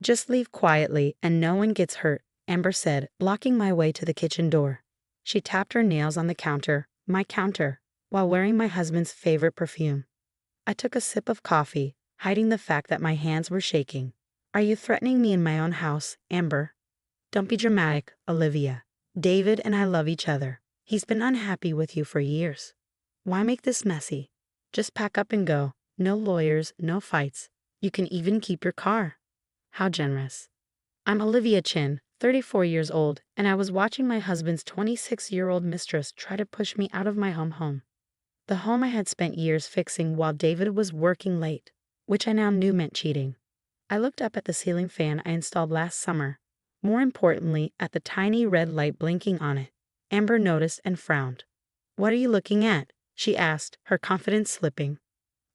Just leave quietly and no one gets hurt, Amber said, blocking my way to the kitchen door. She tapped her nails on the counter, my counter, while wearing my husband's favorite perfume. I took a sip of coffee, hiding the fact that my hands were shaking. Are you threatening me in my own house, Amber? Don't be dramatic, Olivia. David and I love each other. He's been unhappy with you for years. Why make this messy? Just pack up and go. No lawyers, no fights. You can even keep your car. How generous. I'm Olivia Chin, 34 years old, and I was watching my husband's 26-year-old mistress try to push me out of my home. The home I had spent years fixing while David was working late, which I now knew meant cheating. I looked up at the ceiling fan I installed last summer. More importantly, at the tiny red light blinking on it. Amber noticed and frowned. What are you looking at? She asked, her confidence slipping.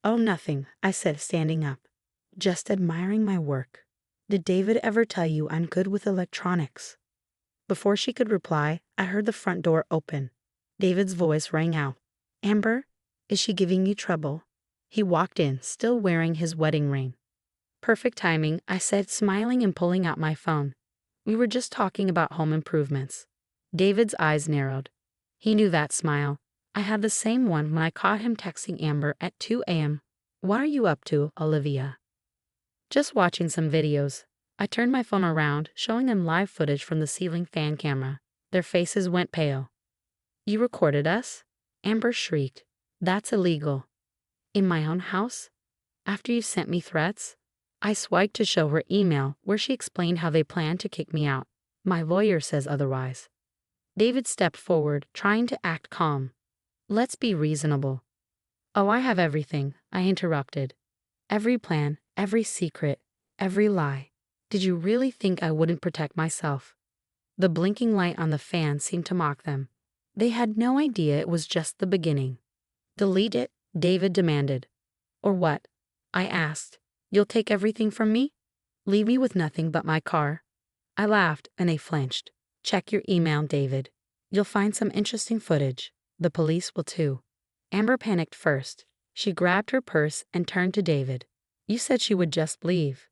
Oh, nothing, I said, standing up. Just admiring my work. Did David ever tell you I'm good with electronics? Before she could reply, I heard the front door open. David's voice rang out. Amber, is she giving you trouble? He walked in, still wearing his wedding ring. Perfect timing, I said, smiling and pulling out my phone. We were just talking about home improvements. David's eyes narrowed. He knew that smile. I had the same one when I caught him texting Amber at 2 a.m. What are you up to, Olivia? Just watching some videos. I turned my phone around, showing them live footage from the ceiling fan camera. Their faces went pale. You recorded us? Amber shrieked. That's illegal. In my own house? After you sent me threats? I swiped to show her email where she explained how they planned to kick me out. My lawyer says otherwise. David stepped forward, trying to act calm. Let's be reasonable. Oh, I have everything, I interrupted. Every plan, every secret, every lie. Did you really think I wouldn't protect myself? The blinking light on the fan seemed to mock them. They had no idea it was just the beginning. Delete it, David demanded. Or what? I asked. You'll take everything from me? Leave me with nothing but my car? I laughed and they flinched. Check your email, David. You'll find some interesting footage. The police will too. Amber panicked first. She grabbed her purse and turned to David. You said she would just leave.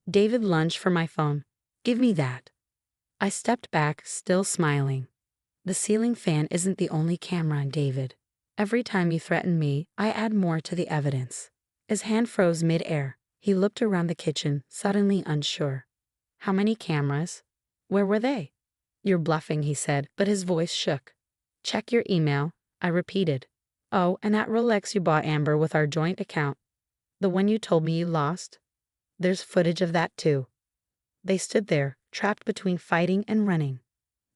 David lunged for my phone. Give me that. I stepped back, still smiling. The ceiling fan isn't the only camera, David. Every time you threaten me, I add more to the evidence. His hand froze mid-air. He looked around the kitchen, suddenly unsure. How many cameras? Where were they? You're bluffing, he said, but his voice shook. Check your email, I repeated. Oh, and that Rolex you bought Amber with our joint account. The one you told me you lost? There's footage of that too. They stood there, trapped between fighting and running.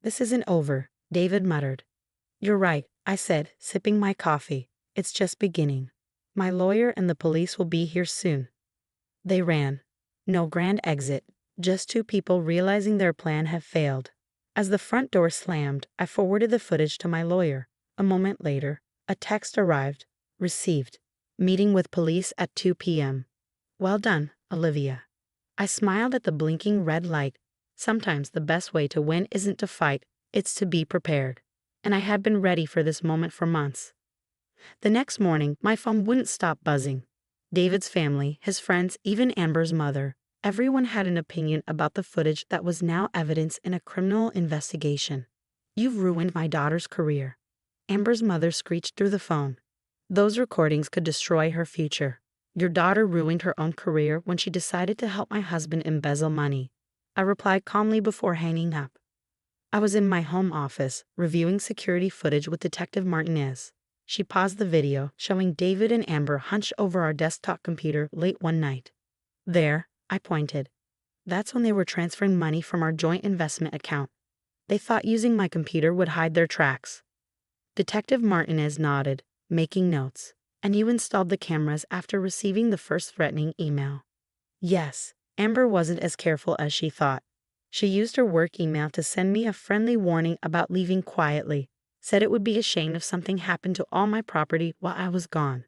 This isn't over, David muttered. You're right, I said, sipping my coffee. It's just beginning. My lawyer and the police will be here soon. They ran. No grand exit, just two people realizing their plan had failed. As the front door slammed, I forwarded the footage to my lawyer. A moment later, a text arrived. Received. Meeting with police at 2 p.m. Well done, Olivia. I smiled at the blinking red light. Sometimes the best way to win isn't to fight, it's to be prepared. And I had been ready for this moment for months. The next morning, my phone wouldn't stop buzzing. David's family, his friends, even Amber's mother, everyone had an opinion about the footage that was now evidence in a criminal investigation. You've ruined my daughter's career. Amber's mother screeched through the phone. Those recordings could destroy her future. Your daughter ruined her own career when she decided to help my husband embezzle money. I replied calmly before hanging up. I was in my home office, reviewing security footage with Detective Martinez. She paused the video, showing David and Amber hunched over our desktop computer late one night. There, I pointed. That's when they were transferring money from our joint investment account. They thought using my computer would hide their tracks. Detective Martinez nodded, making notes. And you installed the cameras after receiving the first threatening email. Yes, Amber wasn't as careful as she thought. She used her work email to send me a friendly warning about leaving quietly. Said it would be a shame if something happened to all my property while I was gone.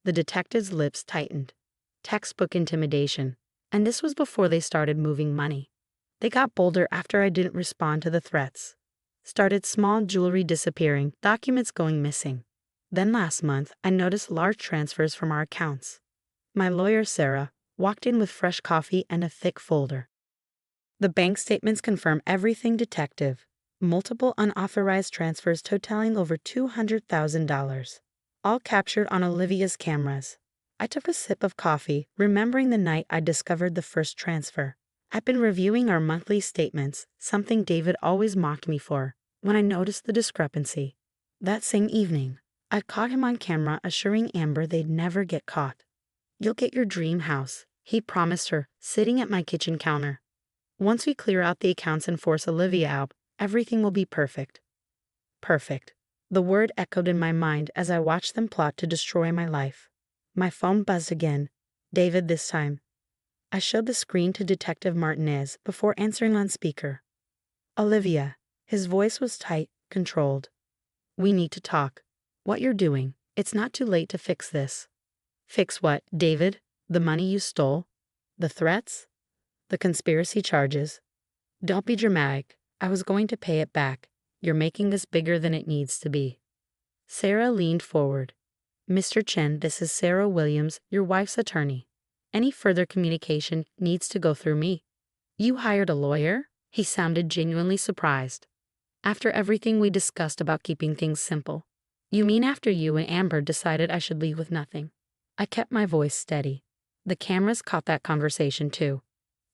The detective's lips tightened. Textbook intimidation. And this was before they started moving money. They got bolder after I didn't respond to the threats. Started small jewelry disappearing, documents going missing. Then last month, I noticed large transfers from our accounts. My lawyer, Sarah, walked in with fresh coffee and a thick folder. The bank statements confirm everything, detective. Multiple unauthorized transfers totaling over $200,000. All captured on Olivia's cameras. I took a sip of coffee, remembering the night I discovered the first transfer. I'd been reviewing our monthly statements, something David always mocked me for, when I noticed the discrepancy. That same evening, I caught him on camera assuring Amber they'd never get caught. "You'll get your dream house," he promised her, sitting at my kitchen counter. "Once we clear out the accounts and force Olivia out, everything will be perfect." Perfect. The word echoed in my mind as I watched them plot to destroy my life. My phone buzzed again. David this time. I showed the screen to Detective Martinez before answering on speaker. "Olivia." His voice was tight, controlled. "We need to talk. What you're doing, it's not too late to fix this." "Fix what, David? The money you stole? The threats? The conspiracy charges?" "Don't be dramatic. I was going to pay it back. You're making this bigger than it needs to be." Sarah leaned forward. "Mr. Chen, this is Sarah Williams, your wife's attorney. Any further communication needs to go through me." "You hired a lawyer?" He sounded genuinely surprised. "After everything we discussed about keeping things simple." "You mean after you and Amber decided I should leave with nothing?" I kept my voice steady. The cameras caught that conversation too.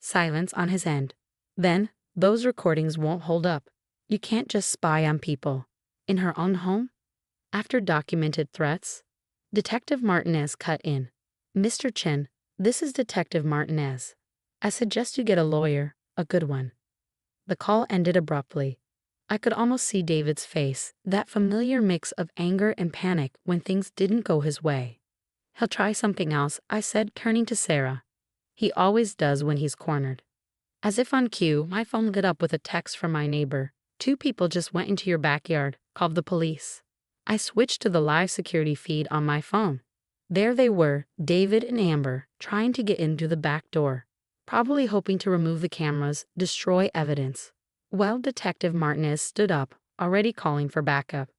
Silence on his end. "Then, those recordings won't hold up. You can't just spy on people. In her own home? After documented threats?" Detective Martinez cut in. "Mr. Chen, this is Detective Martinez. I suggest you get a lawyer, a good one." The call ended abruptly. I could almost see David's face, that familiar mix of anger and panic when things didn't go his way. "He'll try something else," I said, turning to Sarah. "He always does when he's cornered." As if on cue, my phone lit up with a text from my neighbor. "Two people just went into your backyard, called the police." I switched to the live security feed on my phone. There they were, David and Amber, trying to get into the back door, probably hoping to remove the cameras, destroy evidence. Well, Detective Martinez stood up, already calling for backup.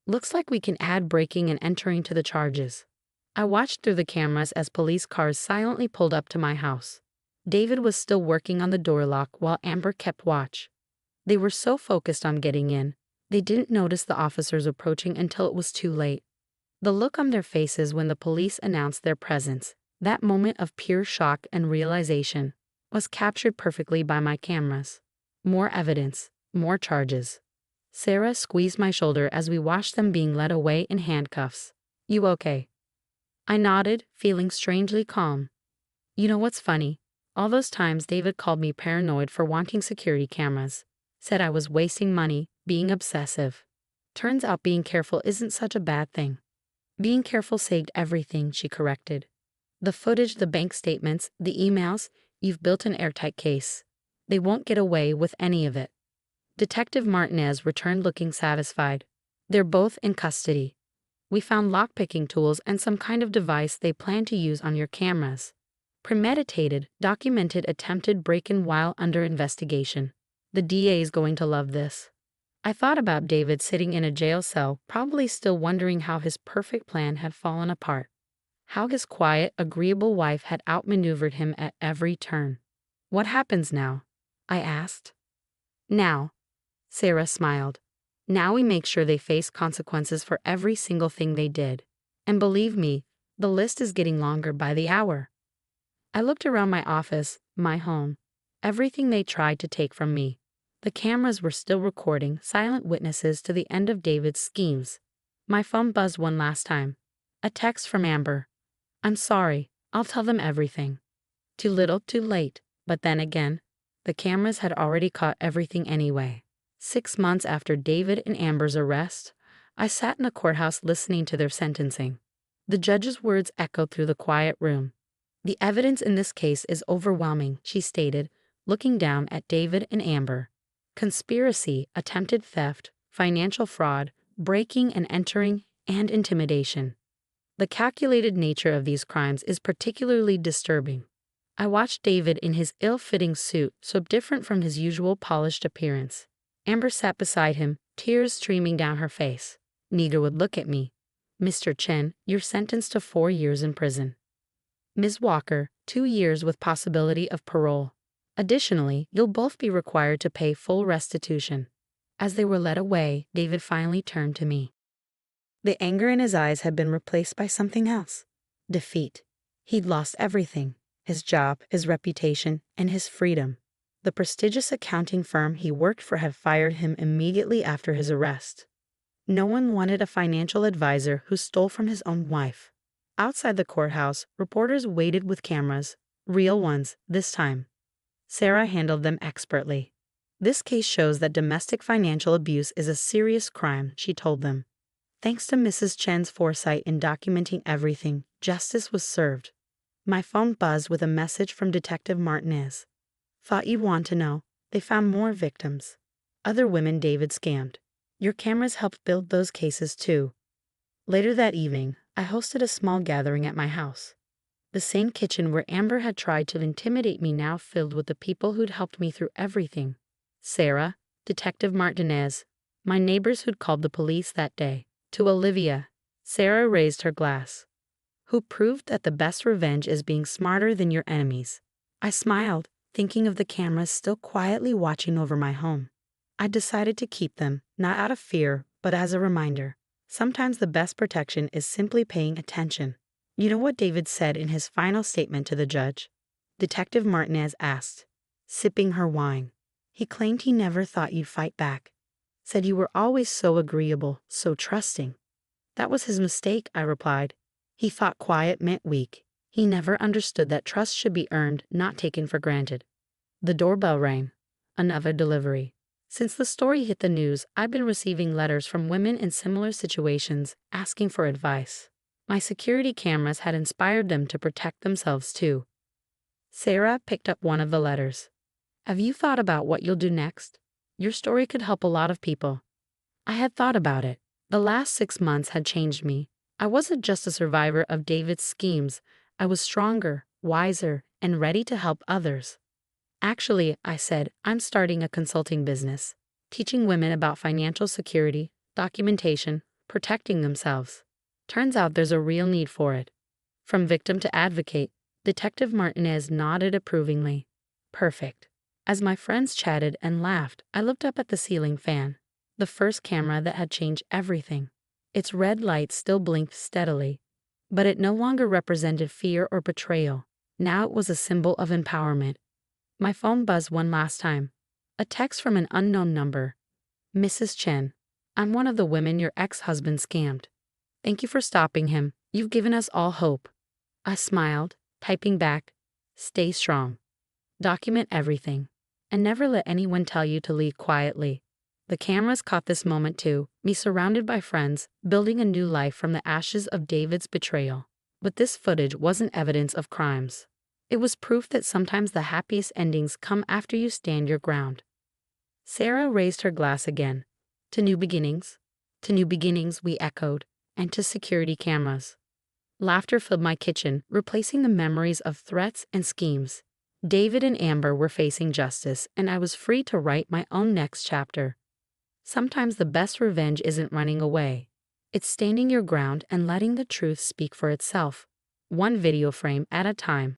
"Looks like we can add breaking and entering to the charges." I watched through the cameras as police cars silently pulled up to my house. David was still working on the door lock while Amber kept watch. They were so focused on getting in, they didn't notice the officers approaching until it was too late. The look on their faces when the police announced their presence, that moment of pure shock and realization, was captured perfectly by my cameras. More evidence, more charges. Sarah squeezed my shoulder as we watched them being led away in handcuffs. "You okay?" I nodded, feeling strangely calm. "You know what's funny? All those times David called me paranoid for wanting security cameras. Said I was wasting money, being obsessive. Turns out being careful isn't such a bad thing." "Being careful saved everything," she corrected. "The footage, the bank statements, the emails, you've built an airtight case. They won't get away with any of it." Detective Martinez returned looking satisfied. "They're both in custody. We found lockpicking tools and some kind of device they plan to use on your cameras. Premeditated, documented attempted break-in while under investigation. The DA is going to love this." I thought about David sitting in a jail cell, probably still wondering how his perfect plan had fallen apart. How his quiet, agreeable wife had outmaneuvered him at every turn. "What happens now?" I asked. "Now," Sarah smiled. "Now we make sure they face consequences for every single thing they did. And believe me, the list is getting longer by the hour." I looked around my office, my home. Everything they tried to take from me. The cameras were still recording, silent witnesses to the end of David's schemes. My phone buzzed one last time. A text from Amber. "I'm sorry, I'll tell them everything." Too little, too late. But then again, the cameras had already caught everything anyway. 6 months after David and Amber's arrest, I sat in a courthouse listening to their sentencing. The judge's words echoed through the quiet room. "The evidence in this case is overwhelming," she stated, looking down at David and Amber. "Conspiracy, attempted theft, financial fraud, breaking and entering, and intimidation. The calculated nature of these crimes is particularly disturbing." I watched David in his ill-fitting suit, so different from his usual polished appearance. Amber sat beside him, tears streaming down her face. Neither would look at me. "Mr. Chen, you're sentenced to 4 years in prison." "Ms. Walker, 2 years with possibility of parole." Additionally, you'll both be required to pay full restitution." As they were led away, David finally turned to me. The anger in his eyes had been replaced by something else. Defeat. He'd lost everything: his job, his reputation, and his freedom. The prestigious accounting firm he worked for had fired him immediately after his arrest. No one wanted a financial advisor who stole from his own wife. Outside the courthouse, reporters waited with cameras, real ones this time. Sarah handled them expertly. "This case shows that domestic financial abuse is a serious crime," she told them. Thanks to Mrs. Chen's foresight in documenting everything, justice was served. My phone buzzed with a message from Detective Martinez. "Thought you'd want to know. They found more victims. Other women David scammed. Your cameras helped build those cases too." Later that evening, I hosted a small gathering at my house. The same kitchen where Amber had tried to intimidate me now filled with the people who'd helped me through everything. Sarah, Detective Martinez, my neighbors who'd called the police that day. To Olivia, Sarah raised her glass, "who proved that the best revenge is being smarter than your enemies." I smiled, thinking of the cameras still quietly watching over my home. I decided to keep them, not out of fear, but as a reminder. Sometimes the best protection is simply paying attention. "You know what David said in his final statement to the judge?" Detective Martinez asked, sipping her wine. "He claimed he never thought you'd fight back. Said you were always so agreeable, so trusting." "That was his mistake," I replied. "He thought quiet meant weak. He never understood that trust should be earned, not taken for granted." The doorbell rang. Another delivery. Since the story hit the news, I've been receiving letters from women in similar situations asking for advice. My security cameras had inspired them to protect themselves too. Sarah picked up one of the letters. "Have you thought about what you'll do next? Your story could help a lot of people." I had thought about it. The last 6 months had changed me. I wasn't just a survivor of David's schemes. I was stronger, wiser, and ready to help others. "Actually," I said, "I'm starting a consulting business, teaching women about financial security, documentation, protecting themselves." Turns out there's a real need for it. From victim to advocate, Detective Martinez nodded approvingly. Perfect. As my friends chatted and laughed, I looked up at the ceiling fan, the first camera that had changed everything. Its red light still blinked steadily, but it no longer represented fear or betrayal. Now it was a symbol of empowerment. My phone buzzed one last time. A text from an unknown number. "Mrs. Chen, I'm one of the women your ex-husband scammed. Thank you for stopping him. You've given us all hope." I smiled, typing back, "Stay strong. Document everything. And never let anyone tell you to leave quietly." The cameras caught this moment too, me surrounded by friends, building a new life from the ashes of David's betrayal. But this footage wasn't evidence of crimes. It was proof that sometimes the happiest endings come after you stand your ground. Sarah raised her glass again. "To new beginnings." "To new beginnings," we echoed, "and to security cameras." Laughter filled my kitchen, replacing the memories of threats and schemes. David and Amber were facing justice, and I was free to write my own next chapter. Sometimes the best revenge isn't running away. It's standing your ground and letting the truth speak for itself, one video frame at a time.